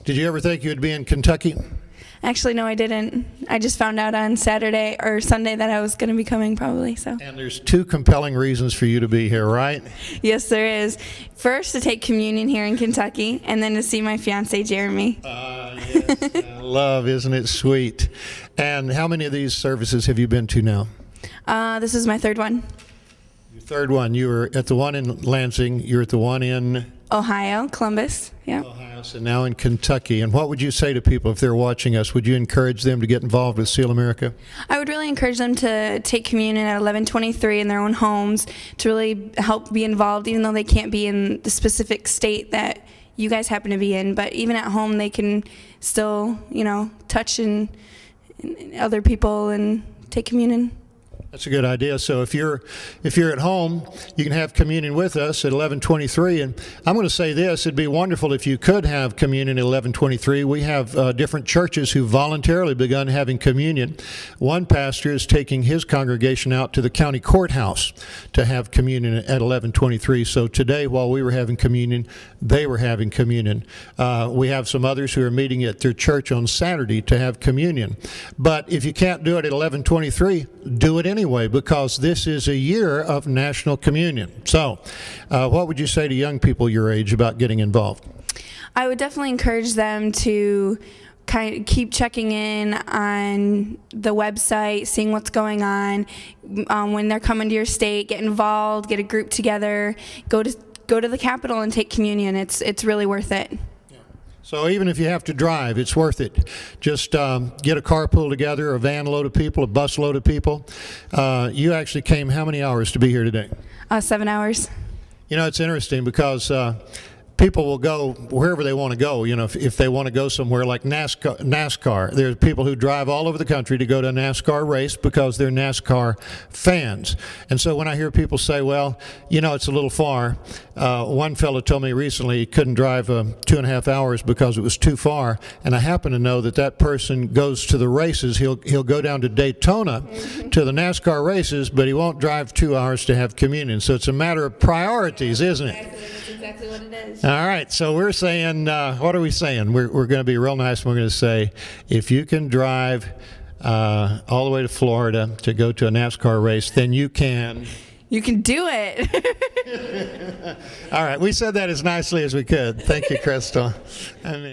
Did you ever think you'd be in Kentucky? Actually, no, I didn't. I just found out on Saturday or Sunday that I was going to be coming probably, so. And there's two compelling reasons for you to be here, right? Yes, there is. First, to take communion here in Kentucky, and then to see my fiance, Jeremy. Yes, love, isn't it sweet? And how many of these services have you been to now? This is my third one. Your third one. You were at the one in Lansing. You're at the one in Ohio, Columbus, yeah. Ohio, so now in Kentucky. And what would you say to people if they're watching us? Would you encourage them to get involved with Seal America? I would really encourage them to take communion at 1123 in their own homes, to really help be involved, even though they can't be in the specific state that you guys happen to be in. But even at home, they can still, you know, touch and other people and take communion. That's a good idea. So if you're at home, you can have communion with us at 11:23. And I'm going to say this: it'd be wonderful if you could have communion at 11:23. We have different churches who voluntarily begun having communion. One pastor is taking his congregation out to the county courthouse to have communion at 11:23. So today, while we were having communion, they were having communion. We have some others who are meeting at their church on Saturday to have communion. But if you can't do it at 11:23, do it anyway, because this is a year of national communion. So what would you say to young people your age about getting involved? I would definitely encourage them to kind of keep checking in on the website, seeing what's going on. When they're coming to your state, get involved, get a group together, go to the Capitol and take communion. It's really worth it. So even if you have to drive, it's worth it. Just get a carpool together, a van load of people, a bus load of people. You actually came how many hours to be here today? 7 hours. You know, it's interesting because people will go wherever they want to go. You know, if they want to go somewhere like NASCAR, there's people who drive all over the country to go to a NASCAR race because they're NASCAR fans. And so when I hear people say, well, you know, it's a little far, one fellow told me recently he couldn't drive 2.5 hours because it was too far. And I happen to know that person goes to the races. He'll go down to Daytona to the NASCAR races, but he won't drive 2 hours to have communion. So it's a matter of priorities, isn't it? That's exactly what it is. All right, so we're saying, what are we saying? We're going to be real nice, and we're going to say, if you can drive all the way to Florida to go to a NASCAR race, then you can. You can do it. All right, we said that as nicely as we could. Thank you, Crystal. I mean.